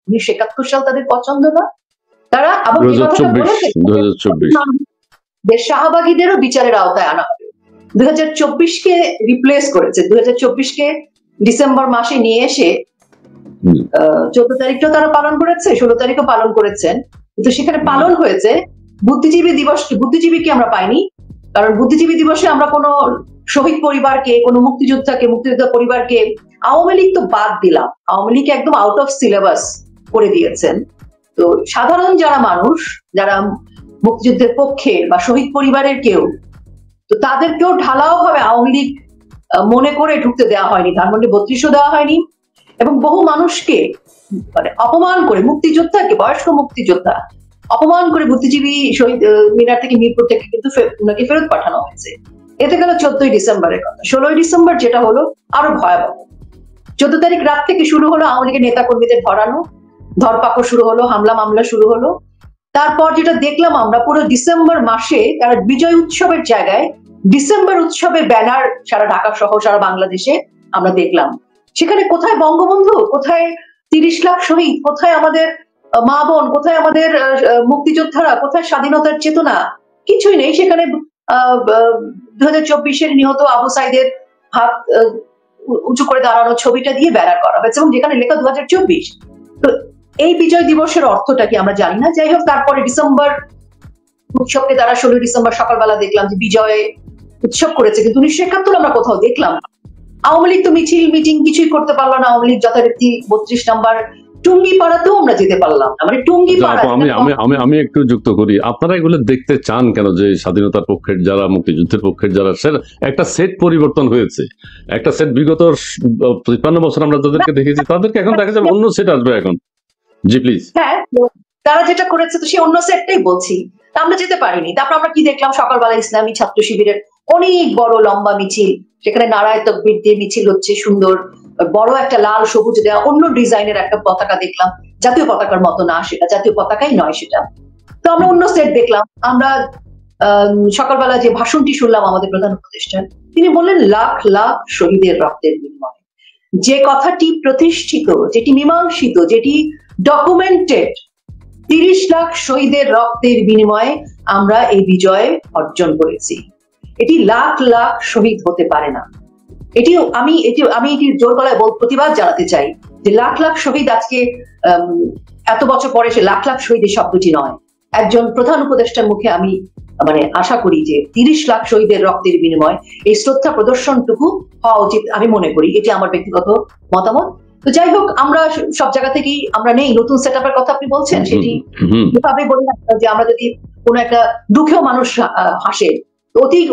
1971 সাল তাদের পছন্দ না। তারা আবার শাহবাগীদেরও বিচারের আওতায় আনা হবে। 2024-কে রিপ্লেস করেছে, 2024-কে ডিসেম্বর মাসে নিয়ে এসে 14 তারিখটাও তারা পালন করেছে, 16 তারিখও পালন করেছেন, কিন্তু সেখানে পালন হয়েছে বুদ্ধিজীবী দিবস। বুদ্ধিজীবীকে আমরা পাইনি, কারণ বুদ্ধিজীবী দিবসে আমরা কোনো শহীদ পরিবারকে, কোনো মুক্তিযোদ্ধা পরিবারকে, আওয়ামী লীগ তো বাদ দিলাম, আওয়ামী লীগ একদম আউট অফ সিলেবাস করে দিয়েছেন। তো সাধারণ যারা মানুষ, যারা মুক্তিযুদ্ধের পক্ষে বা শহীদ পরিবারের কেউ, তো তাদেরকেও ঢালাও ভাবে আওয়ামী লীগ মনে করে ঢুকতে দেওয়া হয়নি, ধানমন্ডি 32ও দেওয়া হয়নি, এবং বহু মানুষকে মানে অপমান করে, মুক্তিযোদ্ধাকে, বয়স্ক মুক্তিযোদ্ধা অপমান করে বুদ্ধিজীবী শহীদ মিনার থেকে, মিরপুর থেকে কিন্তু ওনাকে ফেরত পাঠানো হয়েছে। এতে গেল 14ই ডিসেম্বরের কথা। 16ই ডিসেম্বর যেটা হলো আরো ভয়াবহ। 14 তারিখ রাত থেকে শুরু হলো আওয়ামী লীগের নেতা কর্মীদের ধরপাকড় শুরু হলো, হামলা মামলা শুরু হলো। তারপর যেটা দেখলাম আমরা, পুরো ডিসেম্বর মাসে তারা বিজয় উৎসবের জায়গায় ডিসেম্বর উৎসবের ব্যানার সারা ঢাকা সহ সারা বাংলাদেশে আমরা দেখলাম। সেখানে কোথায় বঙ্গবন্ধু, কোথায় 30 লাখ শহীদ, কোথায় আমাদের মা বোন, কোথায় আমাদের মুক্তিযোদ্ধারা, কোথায় স্বাধীনতার চেতনা? কিছুই নেই। সেখানে 2024-এর নিহত আবু সাইদের হাত উঁচু করে দাঁড়ানো ছবিটা দিয়ে ব্যানার করা হয়েছে, এবং যেখানে লেখা 2024। তো এই বিজয় দিবসের অর্থটা কি আমরা জানি না। যাই হোক, তারপরে ডিসেম্বর উৎসবকে তারা 16 ডিসেম্বর সকালবেলা দেখলাম যে বিজয় উৎসব করেছে, কিন্তু 1971 আমরা কোথাও দেখলাম। আওয়ামী লীগ তো মিছিল মিটিং কিছুই করতে পারলো না। আওয়ামী লীগ যথারীতি 32 নম্বর টুঙ্গি পাড়াতেও আমরা যেতে পারলাম না, মানে টুঙ্গি পাড়া। আমি একটু যুক্ত করি, আপনারা এগুলো দেখতে চান কেন? যে স্বাধীনতার পক্ষের যারা, মুক্তিযুদ্ধের পক্ষের যারা, একটা সেট পরিবর্তন হয়েছে, একটা সেট বিগত 53 বছর আমরা যাদেরকে দেখেছি, তাদেরকে এখন দেখা যাবে অন্য সেট আসবে এখন। জি প্লিজ। হ্যাঁ, তারা যেটা করেছে তো সেই অন্য সেটটাই বলছি। আমরা যেতে পারিনি। তারপর আমরা কি দেখলাম, সকালবেলা ইসলামী ছাত্র শিবিরের অনেক বড় লম্বা মিছিল, সেখানে নারায় তকবীর দিয়ে মিছিল হচ্ছে, সুন্দর বড় একটা লাল সবুজ দেওয়া অন্য ডিজাইনের একটা পতাকা দেখলাম। জাতীয় পতাকার মতো না, সেটা জাতীয় পতাকাই নয় সেটা। তো আমরা অন্য সেট দেখলাম। আমরা সকালবেলা যে ভাষণটি শুনলাম আমাদের প্রধান উপদেষ্টা, তিনি বললেন লাখ লাখ শহীদের রক্তের বিনিময়ে। যে কথাটি প্রতিষ্ঠিত, যেটি মীমাংসিত, যেটি ডকুমেন্টেড, 30 লাখ শহীদের রক্তের বিনিময়ে আমরা এই বিজয় অর্জন করেছি। এটি লাখ লাখ শহীদ হতে পারে না। আমি এটি জোর গলায় প্রতিবাদ জানাতে চাই যে লাখ লাখ শহীদ আজকে এত বছর পরে সে লাখ লাখ শহীদের শব্দটি নয়। একজন প্রধান উপদেষ্টার মুখে আমি মানে আশা করি যে 30 লাখ শহীদের রক্তের বিনিময় এই শ্রদ্ধা প্রদর্শনটুকু হওয়া উচিত, আমি মনে করি। এটি আমার ব্যক্তিগত মতামত। তো যাই হোক, আমরা সব জায়গা থেকেই আমরা নেই। নতুন সেট আপের কথা আপনি বলছেন, সেটি যেভাবে বলি যে আমরা যদি কোনো একটা দুঃখেও মানুষ হাসে,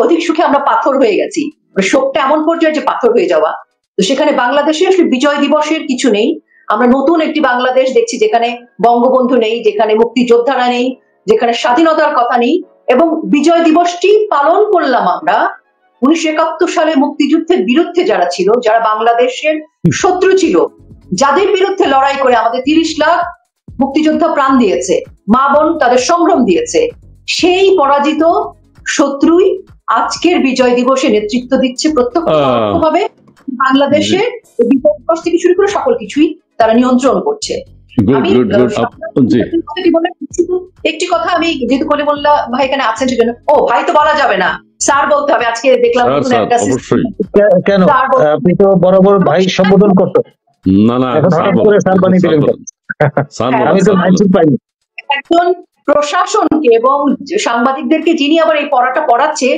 অধিক সুখে আমরা পাথর হয়ে গেছি, শোকটা এমন পর্যায়ে যে পাথর হয়ে যাওয়া। তো সেখানে বাংলাদেশে আসলে বিজয় দিবসের কিছু নেই। আমরা নতুন একটি বাংলাদেশ দেখছি, যেখানে বঙ্গবন্ধু নেই, যেখানে মুক্তিযোদ্ধারা নেই, যেখানে স্বাধীনতার কথা নেই। এবং বিজয় দিবসটি পালন করলাম আমরা 1971 সালে মুক্তিযুদ্ধের বিরুদ্ধে যারা ছিল, যারা বাংলাদেশের শত্রু ছিল, যাদের বিরুদ্ধে লড়াই করে আমাদের 30 লাখ মুক্তিযোদ্ধা প্রাণ দিয়েছে, মা বোন তাদের সম্ভ্রম দিয়েছে, সেই পরাজিত শত্রুই আজকের বিজয় দিবসে নেতৃত্ব দিচ্ছে প্রত্যক্ষভাবে। বাংলাদেশে বিজয় দিবস থেকে শুরু করে সকল কিছুই তারা নিয়ন্ত্রণ করছে। একটি কথা আমি যেহেতু কলিমুল্লাহ ভাই এখানে আছেন, সেজন্য ভাই তো বলা যাবে না, স্যার বলতে হবে। আজকে দেখলাম কেন আপনি তো বরাবর ভাই সম্বোধন করতো। একজন প্রশাসনকে এবং সাংবাদিকদেরকে, যিনি আবার এই পড়াটা পড়াচ্ছে,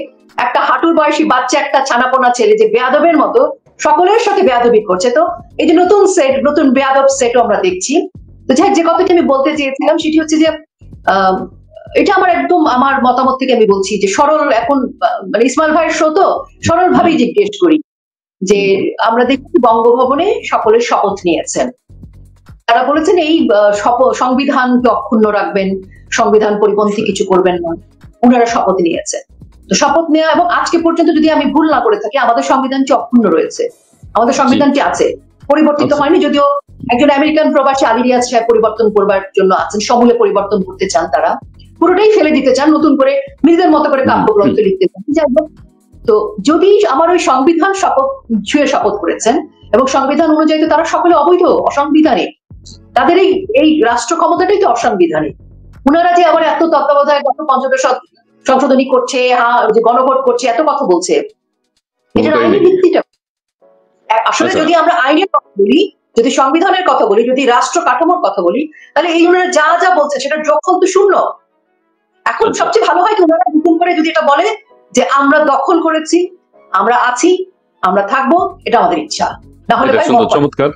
একটা হাঁটুর বয়সী বাচ্চা, একটা ছানাপোনা ছেলে, যে বেয়াদবের মতো সকলের সাথে বেয়াদবি করছে। তো এই যে নতুন বেয়াদব সেটও আমরা দেখছি। তো যে কথাটি আমি বলতে চেয়েছিলাম সেটি হচ্ছে যে এটা আমার মতামত থেকে আমি বলছি যে সরল, এখন মানে ইসমাইল ভাইয়ের শো তো সরল ভাবেই জিজ্ঞেস করি যে আমরা দেখছি বঙ্গভবনে সকলের শপথ নিয়েছেন। তারা বলেছেন এই সংবিধানকে অক্ষুণ্ণ রাখবেন, সংবিধান পরিপন্থী কিছু করবেন না, ওনারা শপথ নিয়েছেন। তো শপথ নেওয়া এবং আজকে পর্যন্ত যদি আমি ভুল না করে থাকি, আমাদের সংবিধানটি অক্ষুণ্ণ রয়েছে, আমাদের সংবিধানটি আছে, পরিবর্তিত হয়নি। যদিও একজন আমেরিকান প্রবাসী আলী রিয়াজ সাহেব পরিবর্তন করবার জন্য আছেন, সমূলে পরিবর্তন করতে চান, তারা পুরোটাই ফেলে দিতে চান, নতুন করে নিজের মতো করে কাব্যগ্রন্থ লিখতে চান। যাই হোক, তো যদি আমার ওই সংবিধান শপথ করেছেন এবং সংবিধান অনুযায়ী তো তারা সকলে অবৈধ, অসাংবিধানিক, তাদের এই রাষ্ট্র ক্ষমতাটাই তো অসাংবিধানিক। উনারা যে আবার এত তত্ত্বাবধায়ক পঞ্চদশ সংশোধনী করছে, যে গণভোট করছে, এত কথা বলছে, এটার আইনি ভিত্তিটা আসলে যদি আমরা আইনের কথা বলি, যদি সংবিধানের কথা বলি, যদি রাষ্ট্র কাঠামোর কথা বলি, তাহলে এই ওনারা যা যা বলছে সেটার যোগফল তো শূন্য। এখন সবচেয়ে ভালো হয় কি ওনারা নতুন করে যদি এটা বলে যে আমরা দখল করেছি, আমরা আছি, আমরা থাকবো, এটা আমাদের ইচ্ছা, না হলে চমৎকার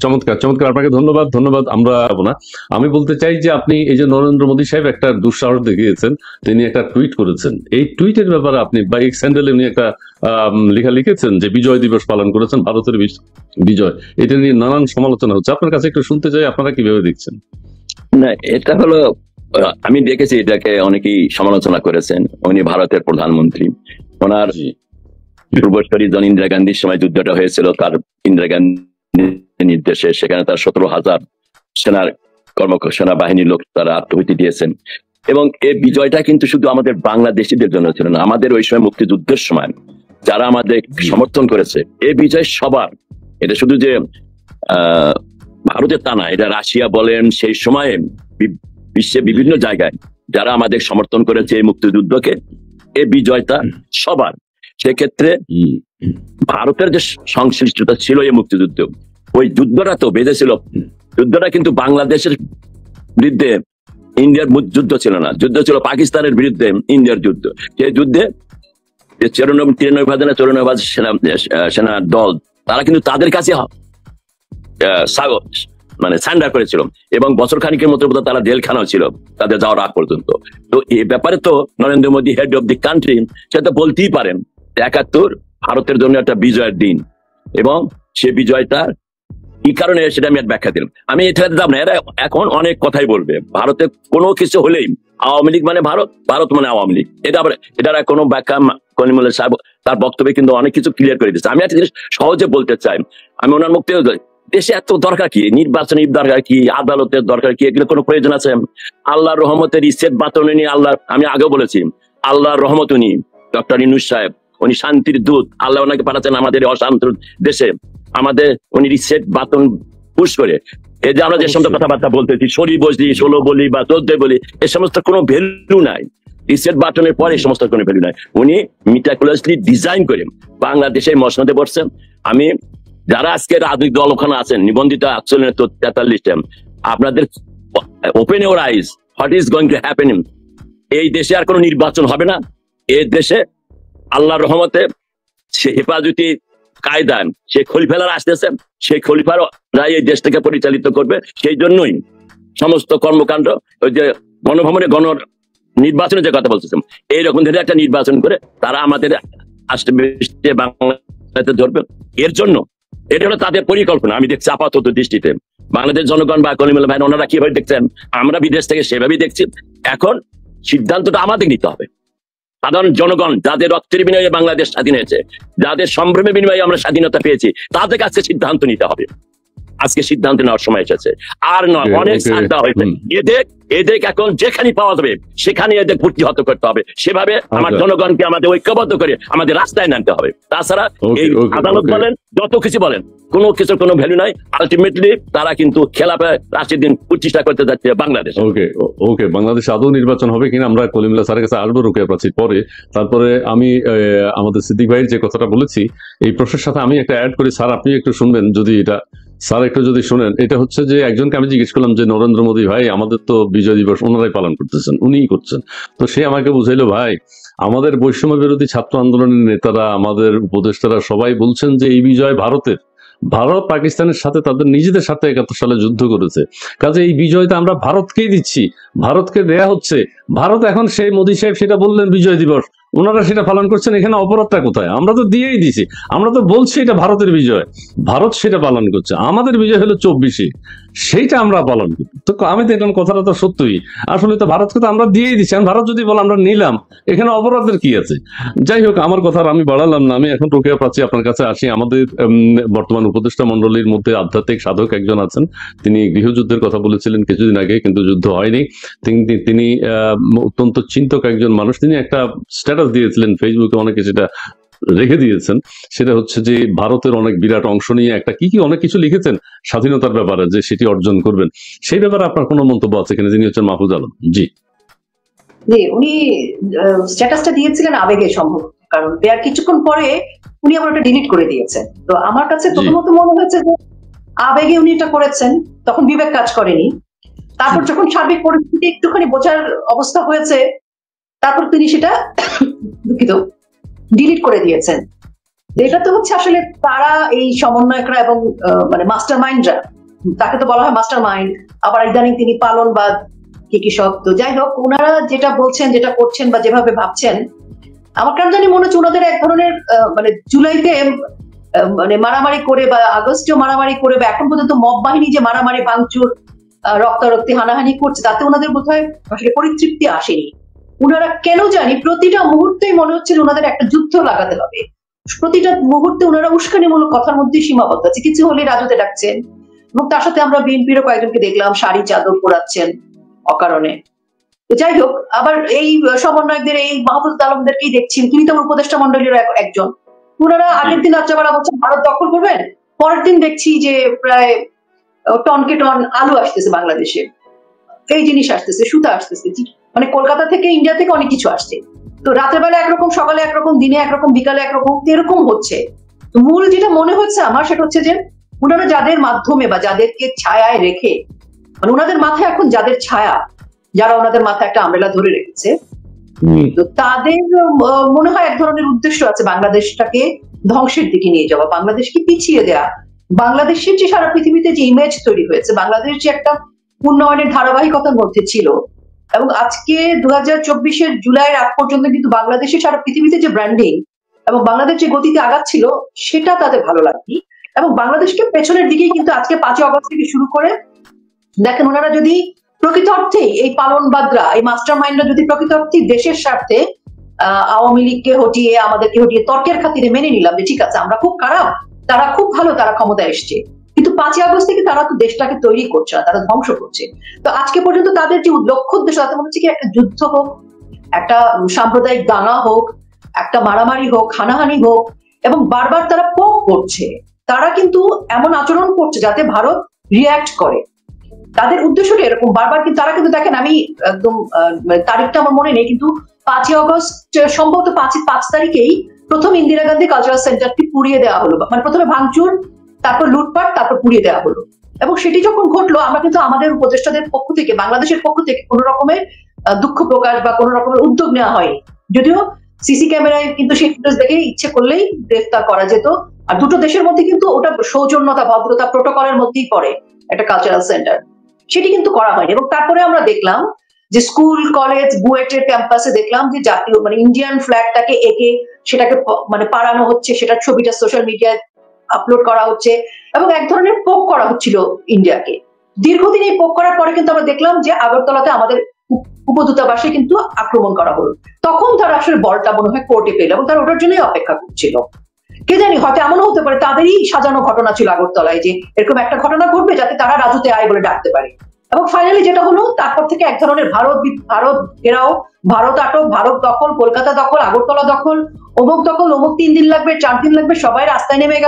চমৎকার চমৎকার, আপনাকে ধন্যবাদ। আমরা না, আমি বলতে চাই যে আপনি এই যে নরেন্দ্র মোদী সাহেব একটা দুঃসাহস দেখিয়েছেন, তিনি একটা টুইট করেছেন, এই টুইটের ব্যাপারে আপনি বা এক্স হ্যান্ডেলে উনি একটা লেখা লিখেছেন যে বিজয় দিবস পালন করেছেন, ভারতের বিজয়, এটা নিয়ে নানান সমালোচনা হচ্ছে। আপনার কাছে একটু শুনতে চাই, আপনারা কিভাবে দেখছেন? না, এটা হলো, আমি দেখেছি এটাকে অনেকেই সমালোচনা করেছেন। উনি ভারতের প্রধানমন্ত্রী, ওনার পূর্বশ্বরী জন ইন্দিরা গান্ধীর সময় যুদ্ধটা হয়েছিল, তার ইন্দিরা গান্ধী নির্দেশে সেখানে তার 17,000 সেনাবাহিনীর লোক তারা আত্মহত্যা দিয়েছেন। এবং এই বিজয়টা কিন্তু শুধু আমাদের বাংলাদেশিদের জন্য ছিল না, আমাদের ওই সময় মুক্তিযুদ্ধের সময় যারা আমাদের সমর্থন করেছে, এই বিজয় সবার। এটা শুধু যে ভারতের তা না, এটা রাশিয়া বলেন, সেই সময়ে বিশ্বের বিভিন্ন জায়গায় যারা আমাদের সমর্থন করেছে এই মুক্তিযুদ্ধকে, এই বিজয়টা সবার। সেক্ষেত্রে ভারতের যে সংশ্লিষ্টতা ছিল এই মুক্তিযুদ্ধ, ওই যুদ্ধটা তো বেঁধেছিল, যুদ্ধটা কিন্তু বাংলাদেশের বিরুদ্ধে ইন্ডিয়ার যুদ্ধ ছিল না, যুদ্ধ ছিল পাকিস্তানের বিরুদ্ধে ইন্ডিয়ার যুদ্ধ। সেই যুদ্ধে 93 সেনা দল তারা কিন্তু তাদের কাছে মানে সারেন্ডার করেছিল, এবং বছর খানিকের মতো তারা জেলখানাও ছিল তাদের যাওয়ার আগ পর্যন্ত। তো এই ব্যাপারে তো Narendra Modi, head of the country, সে তো বলতেই পারেন 71 ভারতের জন্য একটা বিজয়ের দিন, এবং সে বিজয়টা কি কারণে সেটা আমি ব্যাখ্যা দিলাম। আমি এটা যাব না, এরা এখন অনেক কথাই বলবে, ভারতে কোনো কিছু হলেই আওয়ামী লীগ মানে ভারত, ভারত মানে আওয়ামী লীগ, এটা কোনো ব্যাখ্যা কলিমুল্লাহ সাহেব তার বক্তব্যে কিন্তু অনেক কিছু ক্লিয়ার করে দিচ্ছে। আমি একটা জিনিস সহজে বলতে চাই, আমি ওনার মুক্তি, দেশে এত দরকার কি নির্বাচনের দরকার কি, আদালতের দরকার কি, এগুলো কোনো প্রয়োজন আছে? আল্লাহর রহমতের রিসেট বাতনে নিয়ে আল্লাহ, আমি আগেও বলেছি, আল্লাহর রহমত উনি ডক্টর ইউনূস সাহেব, উনি শান্তির দূত, আল্লাহ ওনাকে পাঠাচ্ছেন আমাদের অশান্ত দেশে, আমাদের উনি রিসেট বাতন পুশ করে। এই যে আমরা যে সমস্ত কথাবার্তা বলতেছি, 16 বলি বা 14 বলি, এই সমস্ত কোনো ভ্যালু নাই। রিসেট বাটনের পরে এই সমস্ত কোনো ভ্যালু নাই। উনি মিটাকুলাসলি ডিজাইন করে বাংলাদেশে মসনদে বসছেন। আমি যারা আজকে রাজনৈতিক দল ওখানে আছেন নিবন্ধিত 43-টা, আপনাদের open your eyes, what is going to happen. এই দেশে আর কোনো নির্বাচন হবে না। এই দেশে আল্লাহর রহমতে সে হেফাজতি কায়দায় সে খলিফারা আসতেছে, সেই খলিফারা এই দেশটাকে পরিচালিত করবে। সেই জন্যই সমস্ত কর্মকাণ্ড, ওই যে গণভবনে নির্বাচনের যে কথা বলতেছেন, এইরকম ধরে একটা নির্বাচন করে তারা আমাদের আসতে বাংলাদেশে ধরবে। এর জন্য এটা হলো তাদের পরিকল্পনা। আমি দেখছি আপাতত দৃষ্টিতে বাংলাদেশ জনগণ বা কলিমুল্লাহ ভাই ওনারা কিভাবে দেখছেন, আমরা বিদেশ থেকে সেভাবেই দেখছি। এখন সিদ্ধান্তটা আমাদের নিতে হবে। সাধারণ জনগণ যাদের রক্তের বিনিময়ে বাংলাদেশ স্বাধীন হয়েছে, যাদের সম্ভ্রমের বিনিময়ে আমরা স্বাধীনতা পেয়েছি, তাদের কাছে সিদ্ধান্ত নিতে হবে। আজকে সিদ্ধান্ত নেওয়ার সময় এসেছে। আর নয়, অনেক সাজা হয়েছে। এদের এখন যেখানে পাওয়া যাবে সেখানে এদের প্রতিহত করতে হবে। সেভাবে আমার জনগণকে আমাদের ঐক্যবদ্ধ করে আমাদের রাস্তায় নামতে হবে। তাছাড়া এই আদালত বলেন, যত কিছু বলেন, কোনো কিছুর কোনো ভ্যালু নাই। আলটিমেটলি তারা কিন্তু খেলাপে রাশির দিন প্রতিষ্ঠা করতে যাচ্ছে বাংলাদেশ। ওকে, বাংলাদেশ আদৌ নির্বাচন হবে কিনা আমরা কলিমুল্লাহ স্যারের কাছে আসবো রোকেয়া প্রাচীর পরে। তারপরে আমি আমাদের সিদ্দিক ভাইয়ের যে কথাটা বলেছি এই প্রশ্নের সাথে আমি একটা অ্যাড করি। স্যার আপনি একটু শুনবেন, যদি এটা স্যার একটু যদি শুনেন। এটা হচ্ছে যে একজনকে আমি জিজ্ঞেস করলাম যে নরেন্দ্র মোদী ভাই, আমাদের তো বিজয় দিবস ওনারাই পালন করতেছেন, উনিই করছেন, তো সে আমাকে বুঝাইলো, ভাই আমাদের বৈষম্য বিরোধী ছাত্র আন্দোলনের নেতারা, আমাদের উপদেষ্টারা সবাই বলছেন যে এই বিজয় ভারতের। ভারত পাকিস্তানের সাথে তাদের নিজেদের সাথে 71 সালে যুদ্ধ করেছে, কাজে এই বিজয়টা আমরা ভারতকেই দিচ্ছি, ভারতকে দেয়া হচ্ছে। ভারত এখন সেই মোদী সাহেব সেটা বললেন বিজয় দিবস, ওনারা সেটা পালন করছেন, এখানে অপরাধটা কোথায়? আমরা তো দিয়েই দিছি, আমরা তো বলছি এটা ভারতের বিজয়, ভারত সেটা পালন করছে। আমাদের বিজয় হলো 24-এ, সেইটা আমরা পালন করি। তো আমি দেখলাম কথাটা তো সত্যই, আসলে তো ভারতকে তো আমরা দিয়েই দিচ্ছি। ভারত যদি বলে আমরা নিলাম, এখানে অপরাধের কি আছে? যাই হোক, আমার কথা আমি বাড়ালাম না। আমি এখন রোকেয়া প্রাচী আপনার কাছে আসি। আমাদের বর্তমান উপদেষ্টা মন্ডলীর মধ্যে আধ্যাত্মিক সাধক একজন আছেন, তিনি গৃহযুদ্ধের কথা বলেছিলেন কিছুদিন আগে, কিন্তু যুদ্ধ হয়নি। তিনি অত্যন্ত চিন্তক একজন মানুষ। তিনি একটা স্ট্যাটাস দিয়েছিলেন ফেসবুকে, অনেকে সেটা রেখে দিয়েছেন, সেটা হচ্ছে যে ভারতের অনেক বিরাট অংশ নিয়ে একটা কি অনেক কিছু লিখেছেন স্বাধীনতার ব্যাপারে, যে সেটি অর্জন করবেন। সেই ব্যাপারে আপনার কোনো মন্তব্য আছে কিনা? যিনি হচ্ছেন মাহফুজ আলম। জি জি, উনি স্ট্যাটাসটা দিয়েছিলেন আবেগে সম্ভব, কারণ দেয়ার কিছুক্ষণ পরে উনি আবার ওটা ডিলিট করে দিয়েছেন। তো আমার কাছে প্রথমত মনে হয়েছে যে আবেগে উনি এটা করেছেন, তখন বিবেক কাজ করেনি। তারপর যখন সার্বিক পরিস্থিতি একটুখানি বোঝার অবস্থা হয়েছে, তারপর তিনি সেটা দুঃখিত ডিলিট করে দিয়েছেন। এটা তো হচ্ছে আসলে তারা এই সমন্বয়করা এবং মানে মাস্টার মাইন্ডরা, তাকে তো বলা হয় মাস্টার মাইন্ড, আবার ইদানিং তিনি পালনবাদ কি সব। তো যাই হোক, ওনারা যেটা বলছেন, যেটা করছেন বা যেভাবে ভাবছেন, আমার কেন জানি মনে হচ্ছে ওনাদের এক ধরনের মানে জুলাইতে মানে মারামারি করে বা আগস্টেও মারামারি করে বা এখন পর্যন্ত মব বাহিনী যে মারামারি ভাঙচুর রক্তারক্তি হানাহানি করছে, তাতে ওনাদের বোধহয় আসলে পরিতৃপ্তি আসেনি। ওনারা কেন জানি প্রতিটা মুহূর্তেই মনে হচ্ছে ওনাদের একটা যুদ্ধ লাগাতে হবে। প্রতিটা মুহূর্তে ওনারা উস্কানিমূলক কথার মধ্যে সীমাবদ্ধ আছে, কিছু হলে রাজতে ডাকছেন। এবং তার সাথে আমরা বিএনপিরও কয়েকজনকে দেখলাম শাড়ি চাদর পরাচ্ছেন অকারণে। তো যাই হোক, আবার এই সমন্বয়কদের এই মাহফুজ আলমদেরকেই দেখছি, তিনি তো উপদেষ্টা মন্ডলীর একজন। ওনারা আগের দিন রাত্রেবেলা বলছেন ভারত দখল করবেন, পরের দিন দেখছি যে প্রায় টনকে টন আলু আসতেছে বাংলাদেশে, এই জিনিস আসতেছে, সুতা আসতেছে, মানে কলকাতা থেকে ইন্ডিয়া থেকে অনেক কিছু আসছে। তো রাতের বেলা একরকম, সকালে একরকম, দিনে একরকম, বিকালে একরকম, এরকম হচ্ছে। তো মূল যেটা মনে হচ্ছে আমার, সেটা হচ্ছে যে ওনারা যাদের মাধ্যমে বা যাদেরকে ছায়ায় রেখে, মানে ওনাদের মাথায় এখন যাদের ছায়া, যারা ওনাদের মাথায় একটা আমরেলা ধরে রেখেছে, তো তাদের মনে হয় এক ধরনের উদ্দেশ্য আছে বাংলাদেশটাকে ধ্বংসের দিকে নিয়ে যাওয়া, বাংলাদেশকে পিছিয়ে দেওয়া। বাংলাদেশের যে সারা পৃথিবীতে যে ইমেজ তৈরি হয়েছে, বাংলাদেশ যে একটা উন্নয়নের ধারাবাহিকতার মধ্যে ছিল, এবং আজকে 2024-এর জুলাইয়ের আগ পর্যন্ত কিন্তু বাংলাদেশের সারা পৃথিবীতে যে ব্র্যান্ডিং এবং বাংলাদেশ যে গতিতে আগাচ্ছিল, সেটা তাদের ভালো লাগেনি। এবং বাংলাদেশকে পেছনের দিকেই কিন্তু আজকে 5 আগস্ট থেকে শুরু করে দেখেন, ওনারা যদি প্রকৃত অর্থে এই পালনবাদরা, এই মাস্টার মাইন্ডরা যদি প্রকৃত অর্থে দেশের স্বার্থে আওয়ামী লীগকে হটিয়ে, আমাদেরকে হটিয়ে তর্কের খাতিরে মেনে নিলাম যে ঠিক আছে আমরা খুব খারাপ, তারা খুব ভালো, তারা ক্ষমতায় এসছে, কিন্তু 5 আগস্ট থেকে তারা তো দেশটাকে তৈরি করছে না, তারা ধ্বংস করছে। তো আজকে পর্যন্ত তাদের যে লক্ষ্য উদ্দেশ্য, তাতে মনে হচ্ছে কি একটা যুদ্ধ হোক, একটা সাম্প্রদায়িক দাঙ্গা হোক, একটা মারামারি হোক, হানাহানি হোক, এবং বারবার তারা পোক করছে। তারা কিন্তু এমন আচরণ করছে যাতে ভারত রিয়্যাক্ট করে। তাদের উদ্দেশ্যটা এরকম বারবার। কিন্তু তারা কিন্তু দেখেন, আমি একদম তারিখটা আমার মনে নেই, কিন্তু 5 আগস্ট সম্ভবত 5 তারিখেই প্রথম ইন্দিরা গান্ধী কালচারাল সেন্টারটি পুড়িয়ে দেওয়া হলো, মানে প্রথমে ভাঙচুর, তারপর লুটপাট, তারপর পুড়িয়ে দেওয়া হলো। এবং সেটি যখন ঘটলো, আমরা কিন্তু আমাদের উপদেষ্টাদের পক্ষ থেকে, বাংলাদেশের পক্ষ থেকে কোনো রকমের দুঃখ প্রকাশ বা কোনো রকমের উদ্যোগ নেওয়া হয়নি। যদিও সিসি ক্যামেরায় কিন্তু সেই ফুটেজ দেখে ইচ্ছে করলেই গ্রেফতার করা যেত। আর দুটো দেশের মধ্যে কিন্তু ওটা সৌজন্যতা, ভদ্রতা, প্রোটোকলের মধ্যেই পড়ে একটা কালচারাল সেন্টার, সেটি কিন্তু করা হয়নি। এবং তারপরে আমরা দেখলাম যে স্কুল, কলেজ, বুয়েটের ক্যাম্পাসে দেখলাম যে জাতীয় মানে ইন্ডিয়ান ফ্ল্যাগটাকে এঁকে সেটাকে মানে পাড়ানো হচ্ছে, সেটার ছবিটা সোশ্যাল মিডিয়ায় আপলোড করা হচ্ছে, এবং এক ধরনের পোক করা হচ্ছিল ইন্ডিয়াকে। দীর্ঘদিন এই পোক করার পরে কিন্তু আমরা দেখলাম যে আগরতলাতে আমাদের উপদূতাবাসে কিন্তু আক্রমণ করা হলো। তখন তারা আসলে বলটা মনে হয় কোর্টে পেল, এবং তারা ওটার জন্যই অপেক্ষা করছিল। কে জানি, হয়তো এমনও হতে পারে তাদেরই সাজানো ঘটনা ছিল আগরতলায়, যে এরকম একটা ঘটনা ঘটবে যাতে তারা রাজুতে আয় বলে ডাকতে পারে। এবং ফাইনালি যেটা হলো, তারপর থেকে এক ধরনের ভারত ঘেরাও, ভারত আটক, ভারত দখল, কলকাতা দখল, আগরতলা দখল, অমুক দখল, অমুক 3 দিন লাগবে, 4 দিন লাগবে, সবাই রাস্তায় নেমে গেল।